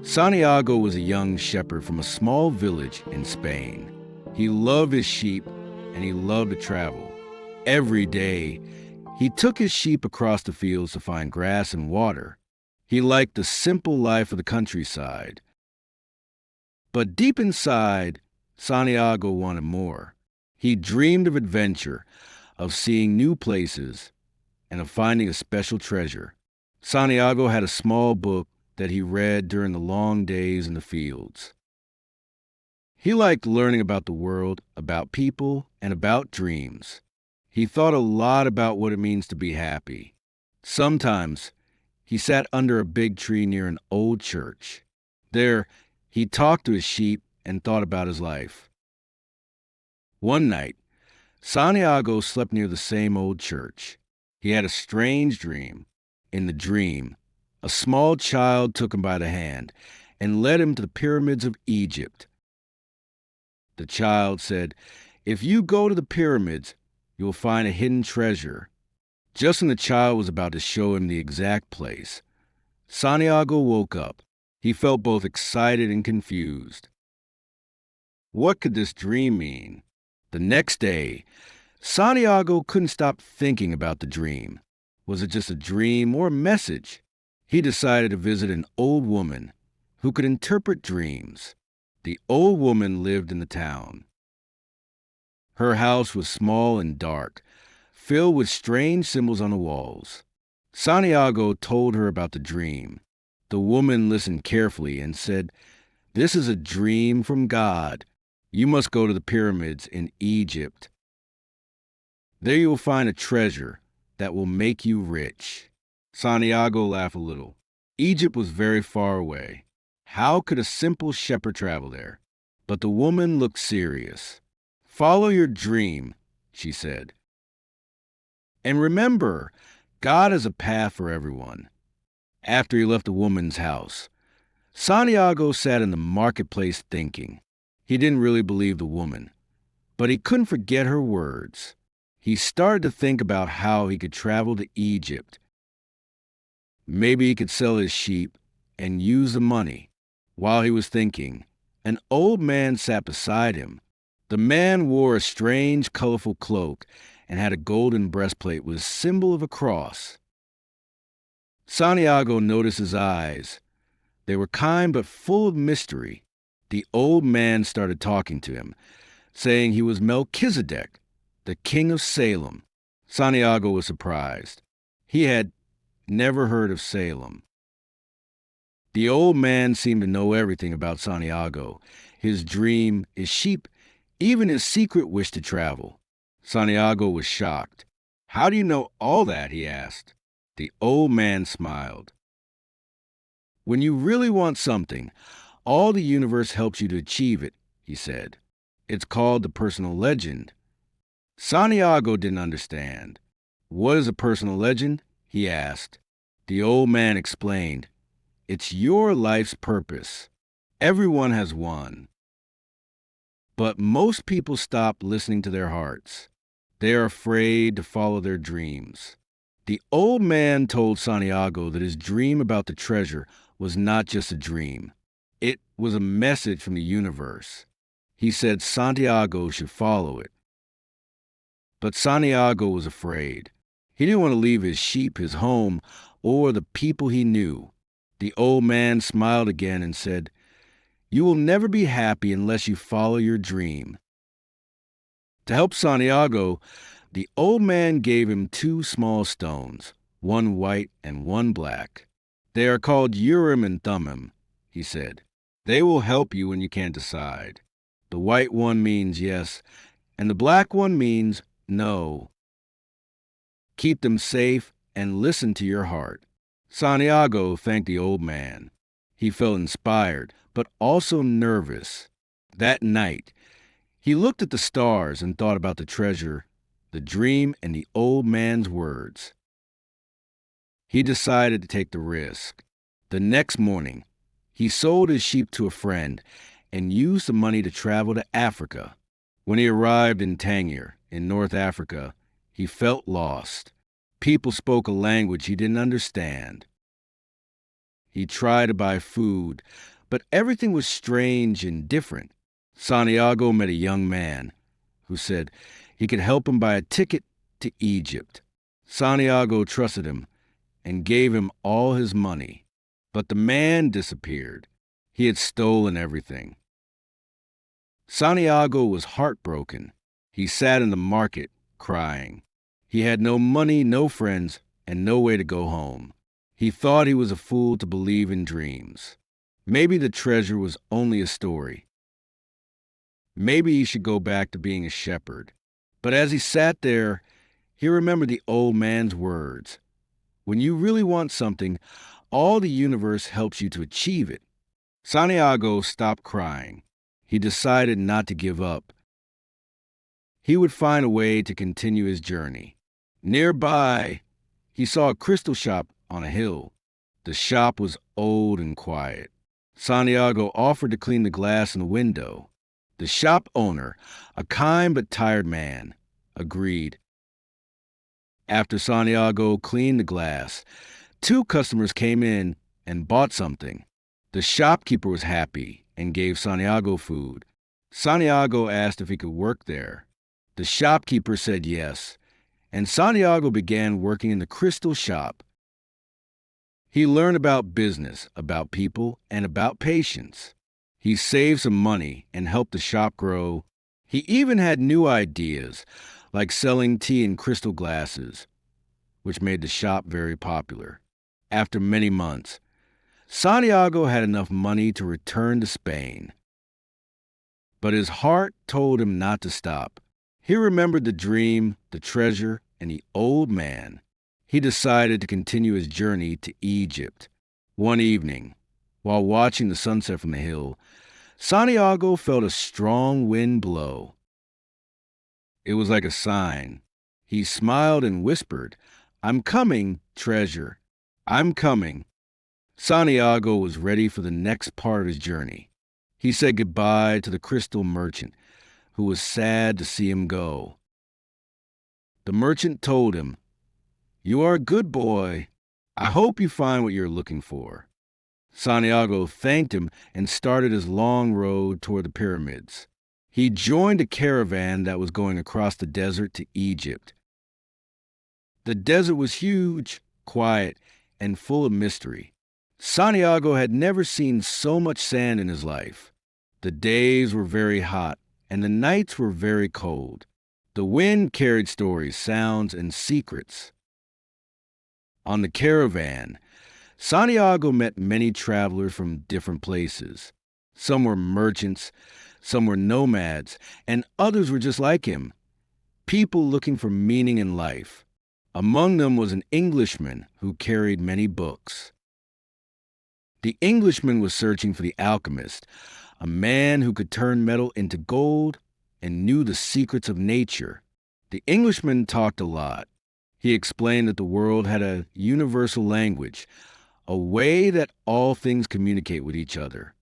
Santiago was a young shepherd from a small village in Spain. He loved his sheep and he loved to travel. Every day, he took his sheep across the fields to find grass and water. He liked the simple life of the countryside. But deep inside, Santiago wanted more. He dreamed of adventure, of seeing new places, and of finding a special treasure. Santiago had a small book that he read during the long days in the fields. He liked learning about the world, about people, and about dreams. He thought a lot about what it means to be happy. Sometimes, he sat under a big tree near an old church. There, he talked to his sheep and thought about his life. One night, Santiago slept near the same old church. He had a strange dream. In the dream, a small child took him by the hand and led him to the pyramids of Egypt. The child said, "If you go to the pyramids, you'll find a hidden treasure." Just when the child was about to show him the exact place, Santiago woke up. He felt both excited and confused. What could this dream mean? The next day, Santiago couldn't stop thinking about the dream. Was it just a dream or a message? He decided to visit an old woman who could interpret dreams. The old woman lived in the town. Her house was small and dark, filled with strange symbols on the walls. Santiago told her about the dream. The woman listened carefully and said, "This is a dream from God. You must go to the pyramids in Egypt. There you will find a treasure that will make you rich." Santiago laughed a little. Egypt was very far away. How could a simple shepherd travel there? But the woman looked serious. "Follow your dream," she said. "And remember, God has a path for everyone." After he left the woman's house, Santiago sat in the marketplace thinking. He didn't really believe the woman, but he couldn't forget her words. He started to think about how he could travel to Egypt. Maybe he could sell his sheep and use the money. While he was thinking, an old man sat beside him. The man wore a strange, colorful cloak and had a golden breastplate with a symbol of a cross. Santiago noticed his eyes. They were kind but full of mystery. The old man started talking to him, saying he was Melchizedek, the king of Salem. Santiago was surprised. He had never heard of Salem. The old man seemed to know everything about Santiago, his dream, his sheep, even his secret wish to travel. Santiago was shocked. "How do you know all that?" he asked. The old man smiled. "When you really want something, all the universe helps you to achieve it," he said. "It's called the personal legend." Santiago didn't understand. "What is a personal legend?" he asked. The old man explained. "It's your life's purpose. Everyone has one. But most people stop listening to their hearts. They are afraid to follow their dreams." The old man told Santiago that his dream about the treasure was not just a dream. It was a message from the universe. He said Santiago should follow it. But Santiago was afraid. He didn't want to leave his sheep, his home, or the people he knew. The old man smiled again and said, "You will never be happy unless you follow your dream." To help Santiago, the old man gave him 2 small stones, one white and one black. "They are called Urim and Thummim," he said. "They will help you when you can't decide. The white one means yes, and the black one means no. Keep them safe and listen to your heart." Santiago thanked the old man. He felt inspired, but also nervous. That night, he looked at the stars and thought about the treasure, the dream, and the old man's words. He decided to take the risk. The next morning, he sold his sheep to a friend and used the money to travel to Africa. When he arrived in Tangier, in North Africa, he felt lost. People spoke a language he didn't understand. He tried to buy food, But everything was strange and different. Santiago met a young man who said he could help him buy a ticket to Egypt. Santiago trusted him and gave him all his money. But the man disappeared. He had stolen everything. Santiago was heartbroken. He sat in the market, crying. He had no money, no friends, and no way to go home. He thought he was a fool to believe in dreams. Maybe the treasure was only a story. Maybe he should go back to being a shepherd. But as he sat there, he remembered the old man's words. When you really want something, all the universe helps you to achieve it. Santiago stopped crying. He decided not to give up. He would find a way to continue his journey. Nearby, he saw a crystal shop on a hill. The shop was old and quiet. Santiago offered to clean the glass in the window. The shop owner, a kind but tired man, agreed. After Santiago cleaned the glass, 2 customers came in and bought something. The shopkeeper was happy and gave Santiago food. Santiago asked if he could work there. The shopkeeper said yes, and Santiago began working in the crystal shop. He learned about business, about people, and about patience. He saved some money and helped the shop grow. He even had new ideas, like selling tea in crystal glasses, which made the shop very popular. After many months, Santiago had enough money to return to Spain. But his heart told him not to stop. He remembered the dream, the treasure, and the old man. He decided to continue his journey to Egypt. One evening, while watching the sunset from the hill, Santiago felt a strong wind blow. It was like a sign. He smiled and whispered, "I'm coming, treasure. I'm coming." Santiago was ready for the next part of his journey. He said goodbye to the crystal merchant, who was sad to see him go. The merchant told him, "You are a good boy. I hope you find what you're looking for." Santiago thanked him and started his long road toward the pyramids. He joined a caravan that was going across the desert to Egypt. The desert was huge, quiet, and full of mystery. Santiago had never seen so much sand in his life. The days were very hot, and the nights were very cold. The wind carried stories, sounds, and secrets. On the caravan, Santiago met many travelers from different places. Some were merchants, some were nomads, and others were just like him, people looking for meaning in life. Among them was an Englishman who carried many books. The Englishman was searching for the alchemist, a man who could turn metal into gold and knew the secrets of nature. The Englishman talked a lot. He explained that the world had a universal language, a way that all things communicate with each other.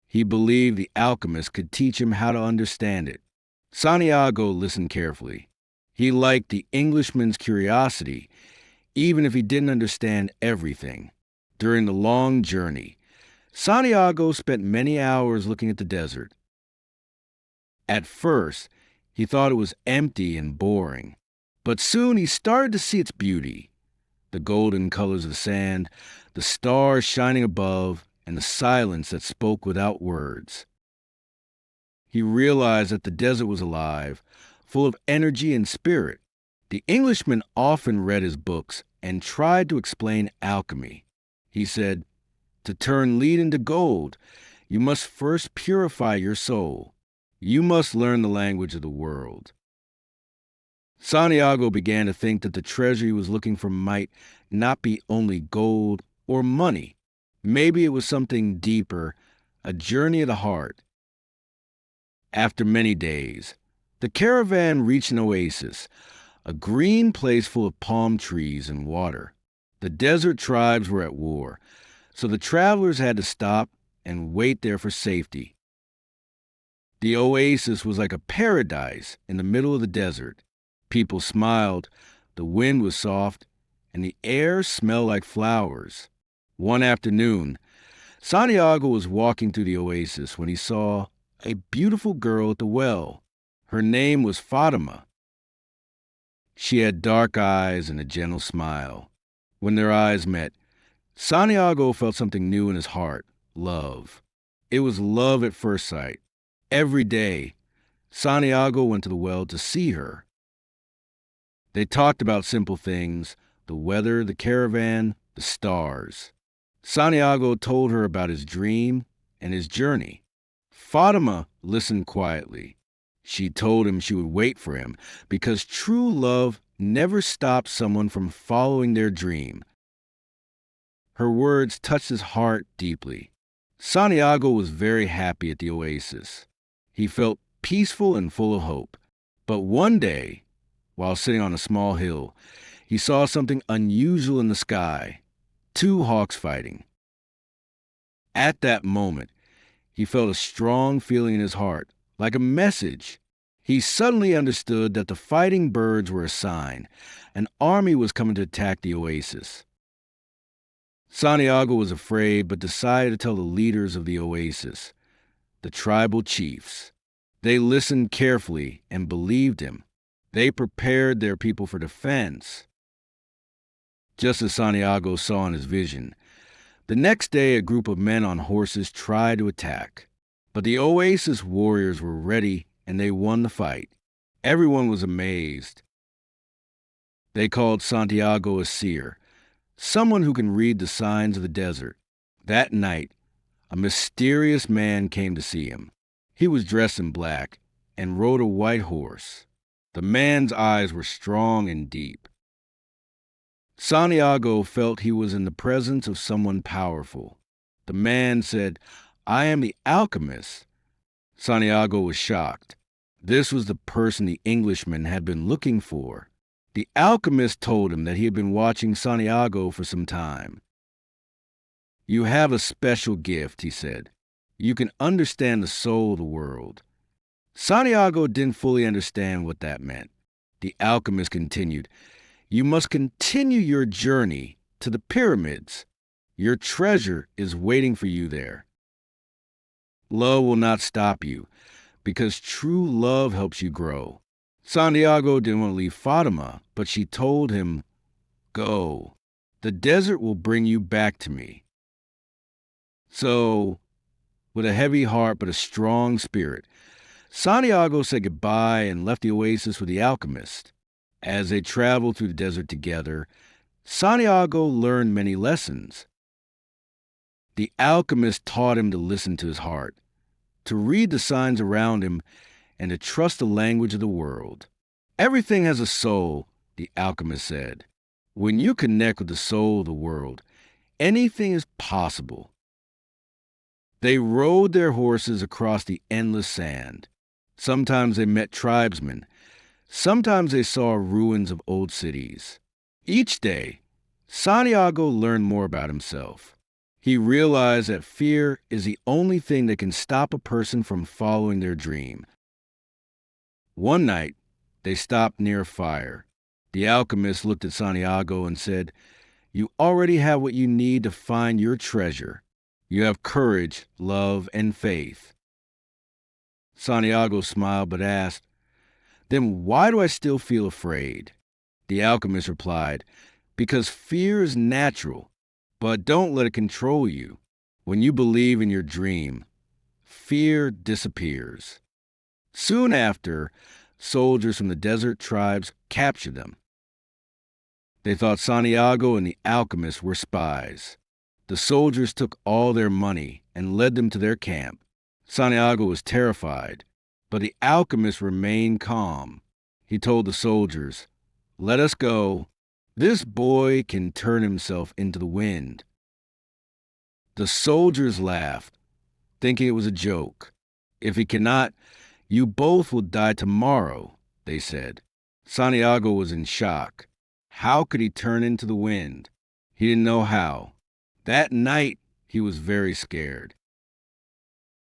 He believed the alchemist could teach him how to understand it. Santiago listened carefully. He liked the Englishman's curiosity, even if he didn't understand everything. During the long journey, Santiago spent many hours looking at the desert. At first, he thought it was empty and boring, but soon he started to see its beauty. The golden colors of sand, the stars shining above, and the silence that spoke without words. He realized that the desert was alive, full of energy and spirit. The Englishman often read his books and tried to explain alchemy. He said, "To turn lead into gold, you must first purify your soul. You must learn the language of the world." Santiago began to think that the treasure he was looking for might not be only gold or money. Maybe it was something deeper, a journey of the heart. After many days, the caravan reached an oasis, a green place full of palm trees and water. The desert tribes were at war, so the travelers had to stop and wait there for safety. The oasis was like a paradise in the middle of the desert. People smiled, the wind was soft, and the air smelled like flowers. One afternoon, Santiago was walking through the oasis when he saw a beautiful girl at the well. Her name was Fatima. She had dark eyes and a gentle smile. When their eyes met, Santiago felt something new in his heart: love. It was love at first sight. Every day, Santiago went to the well to see her. They talked about simple things: the weather, the caravan, the stars. Santiago told her about his dream and his journey. Fatima listened quietly. She told him she would wait for him because true love never stops someone from following their dream. Her words touched his heart deeply. Santiago was very happy at the oasis. He felt peaceful and full of hope. But one day, while sitting on a small hill, he saw something unusual in the sky: two hawks fighting. At that moment, he felt a strong feeling in his heart, like a message. He suddenly understood that the fighting birds were a sign. An army was coming to attack the oasis. Santiago was afraid, but decided to tell the leaders of the oasis, the tribal chiefs. They listened carefully and believed him. They prepared their people for defense, just as Santiago saw in his vision. The next day, a group of men on horses tried to attack. But the oasis warriors were ready, and they won the fight. Everyone was amazed. They called Santiago a seer, someone who can read the signs of the desert. That night, a mysterious man came to see him. He was dressed in black and rode a white horse. The man's eyes were strong and deep. Santiago felt he was in the presence of someone powerful. The man said, "I am the alchemist." Santiago was shocked. This was the person the Englishman had been looking for. The alchemist told him that he had been watching Santiago for some time. "You have a special gift," he said. "You can understand the soul of the world." Santiago didn't fully understand what that meant. The alchemist continued, "You must continue your journey to the pyramids. Your treasure is waiting for you there. Love will not stop you, because true love helps you grow." Santiago didn't want to leave Fatima, but she told him, "Go. The desert will bring you back to me." So, with a heavy heart but a strong spirit, Santiago said goodbye and left the oasis with the alchemist. As they traveled through the desert together, Santiago learned many lessons. The alchemist taught him to listen to his heart, to read the signs around him, and to trust the language of the world. "Everything has a soul," the alchemist said. "When you connect with the soul of the world, anything is possible." They rode their horses across the endless sand. Sometimes they met tribesmen. Sometimes they saw ruins of old cities. Each day, Santiago learned more about himself. He realized that fear is the only thing that can stop a person from following their dream. One night, they stopped near a fire. The alchemist looked at Santiago and said, "You already have what you need to find your treasure. You have courage, love, and faith." Santiago smiled but asked, "Then why do I still feel afraid?" The alchemist replied, "Because fear is natural, but don't let it control you. When you believe in your dream, fear disappears." Soon after, soldiers from the desert tribes captured them. They thought Santiago and the alchemist were spies. The soldiers took all their money and led them to their camp. Santiago was terrified, but the alchemist remained calm. He told the soldiers, "Let us go. This boy can turn himself into the wind." The soldiers laughed, thinking it was a joke. "If he cannot, you both will die tomorrow," they said. Santiago was in shock. How could he turn into the wind? He didn't know how. That night, he was very scared.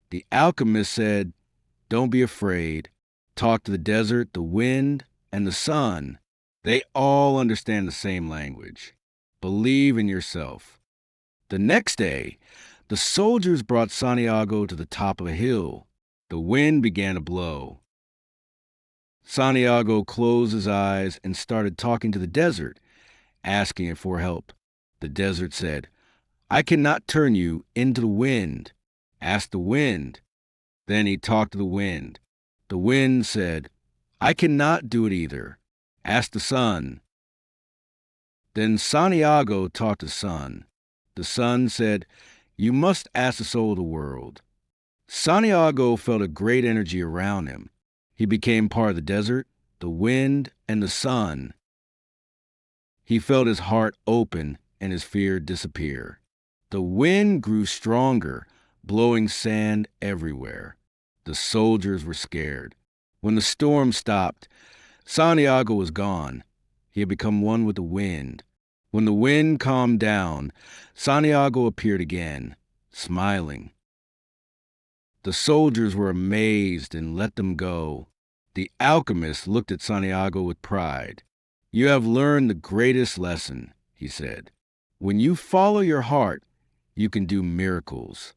The alchemist said, "Don't be afraid. Talk to the desert, the wind, and the sun. They all understand the same language. Believe in yourself." The next day, The soldiers brought Santiago to the top of a hill. The wind began to blow. Santiago closed his eyes and started talking to the desert, asking it for help. The desert said, "I cannot turn you into the wind. Ask the wind." Then he talked to the wind. The wind said, "I cannot do it either. Ask the sun." Then Santiago talked to the sun. The sun said, "You must ask the soul of the world." Santiago felt a great energy around him. He became part of the desert, the wind, and the sun. He felt his heart open and his fear disappear. The wind grew stronger, blowing sand everywhere. The soldiers were scared. When the storm stopped, Santiago was gone. He had become one with the wind. When the wind calmed down, Santiago appeared again, smiling. The soldiers were amazed and let them go. The alchemist looked at Santiago with pride. "You have learned the greatest lesson," he said. "When you follow your heart, you can do miracles."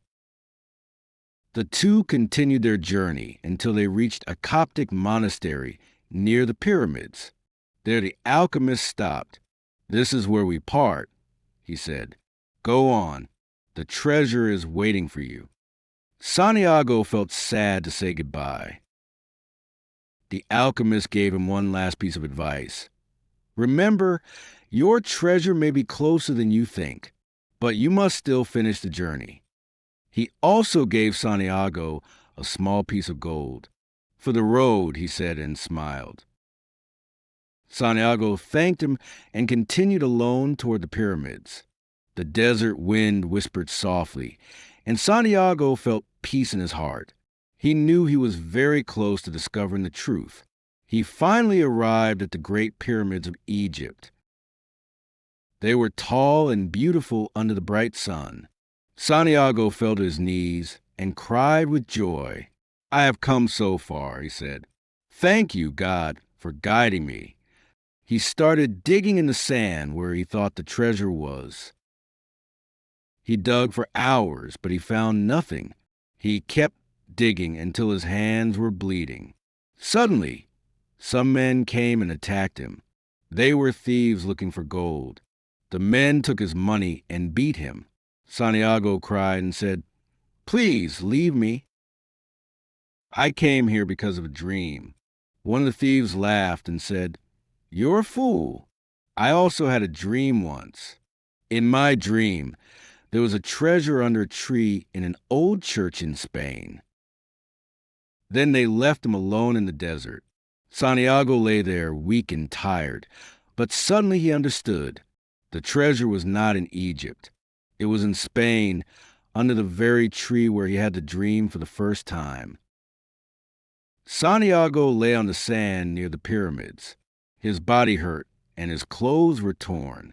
The two continued their journey until they reached a Coptic monastery near the pyramids. There the alchemist stopped. "This is where we part," he said. "Go on. The treasure is waiting for you." Santiago felt sad to say goodbye. The alchemist gave him one last piece of advice. "Remember, your treasure may be closer than you think, but you must still finish the journey." He also gave Santiago a small piece of gold. "For the road," he said and smiled. Santiago thanked him and continued alone toward the pyramids. The desert wind whispered softly, and Santiago felt peace in his heart. He knew he was very close to discovering the truth. He finally arrived at the great pyramids of Egypt. They were tall and beautiful under the bright sun. Santiago fell to his knees and cried with joy. "I have come so far," he said. "Thank you, God, for guiding me." He started digging in the sand where he thought the treasure was. He dug for hours, but he found nothing. He kept digging until his hands were bleeding. Suddenly, some men came and attacked him. They were thieves looking for gold. The men took his money and beat him. Santiago cried and said, "Please leave me. I came here because of a dream." One of the thieves laughed and said, "You're a fool. I also had a dream once. In my dream, there was a treasure under a tree in an old church in Spain." Then they left him alone in the desert. Santiago lay there weak and tired, but suddenly he understood. The treasure was not in Egypt. It was in Spain, under the very tree where he had the dream for the first time. Santiago lay on the sand near the pyramids. His body hurt, and his clothes were torn.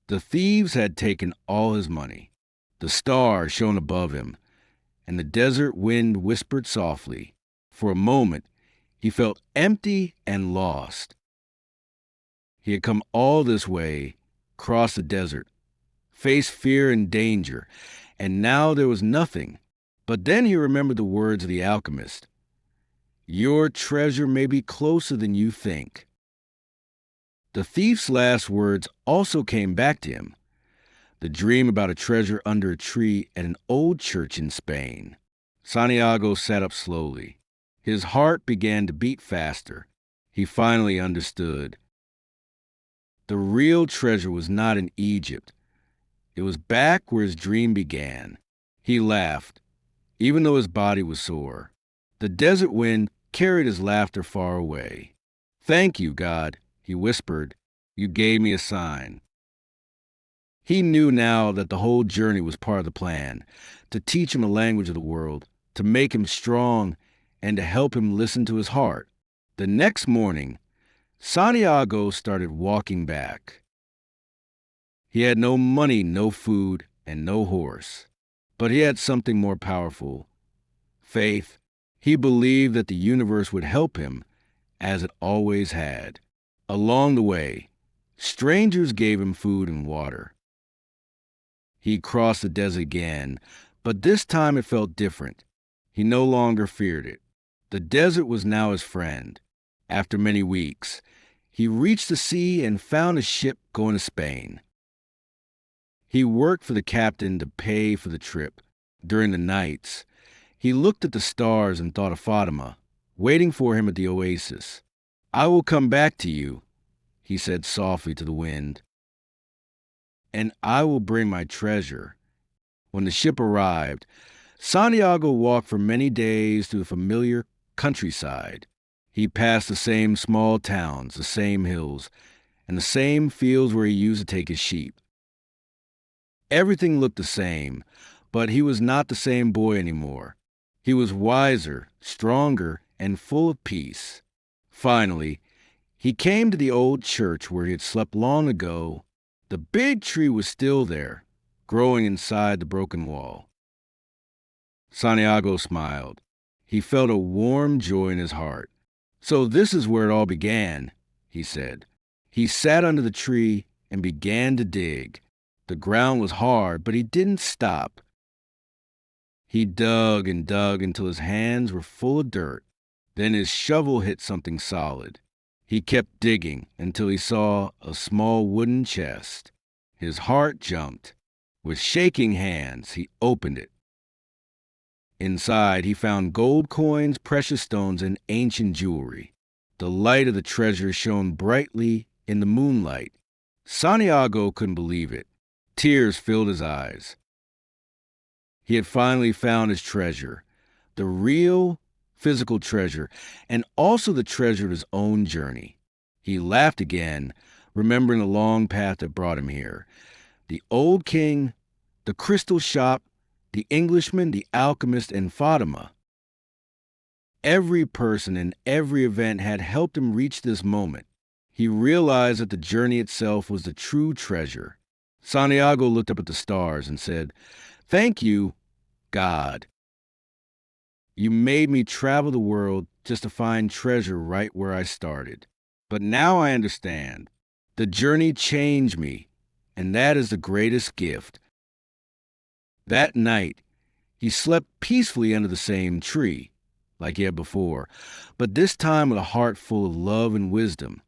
The thieves had taken all his money. The stars shone above him, and the desert wind whispered softly. For a moment, he felt empty and lost. He had come all this way, crossed the desert, faced fear and danger, and now there was nothing. But then he remembered the words of the alchemist. "Your treasure may be closer than you think." The thief's last words also came back to him. The dream about a treasure under a tree at an old church in Spain. Santiago sat up slowly. His heart began to beat faster. He finally understood. The real treasure was not in Egypt. It was back where his dream began. He laughed, even though his body was sore. The desert wind carried his laughter far away. "Thank you, God," he whispered. "You gave me a sign." He knew now that the whole journey was part of the plan, to teach him the language of the world, to make him strong, and to help him listen to his heart. The next morning, Santiago started walking back. He had no money, no food, and no horse. But he had something more powerful: faith. He believed that the universe would help him, as it always had. Along the way, strangers gave him food and water. He crossed the desert again, But this time it felt different. He no longer feared it. The desert was now his friend. After many weeks, he reached the sea and found a ship going to Spain. He worked for the captain to pay for the trip. During the nights, he looked at the stars and thought of Fatima, waiting for him at the oasis. "I will come back to you," he said softly to the wind, "and I will bring my treasure." When the ship arrived, Santiago walked for many days through the familiar countryside. He passed the same small towns, the same hills, and the same fields where he used to take his sheep. Everything looked the same, but he was not the same boy anymore. He was wiser, stronger, and full of peace. Finally, he came to the old church where he had slept long ago. The big tree was still there, growing inside the broken wall. Santiago smiled. He felt a warm joy in his heart. "So this is where it all began," he said. He sat under the tree and began to dig. The ground was hard, but he didn't stop. He dug and dug until his hands were full of dirt. Then his shovel hit something solid. He kept digging until he saw a small wooden chest. His heart jumped. With shaking hands, he opened it. Inside, he found gold coins, precious stones, and ancient jewelry. The light of the treasure shone brightly in the moonlight. Santiago couldn't believe it. Tears filled his eyes. He had finally found his treasure, the real physical treasure, and also the treasure of his own journey. He laughed again, remembering the long path that brought him here. The old king, the crystal shop, the Englishman, the alchemist, and Fatima. Every person and every event had helped him reach this moment. He realized that the journey itself was the true treasure. Santiago looked up at the stars and said, "Thank you, God. You made me travel the world just to find treasure right where I started. But now I understand. The journey changed me, and that is the greatest gift." That night, he slept peacefully under the same tree, like he had before, but this time with a heart full of love and wisdom.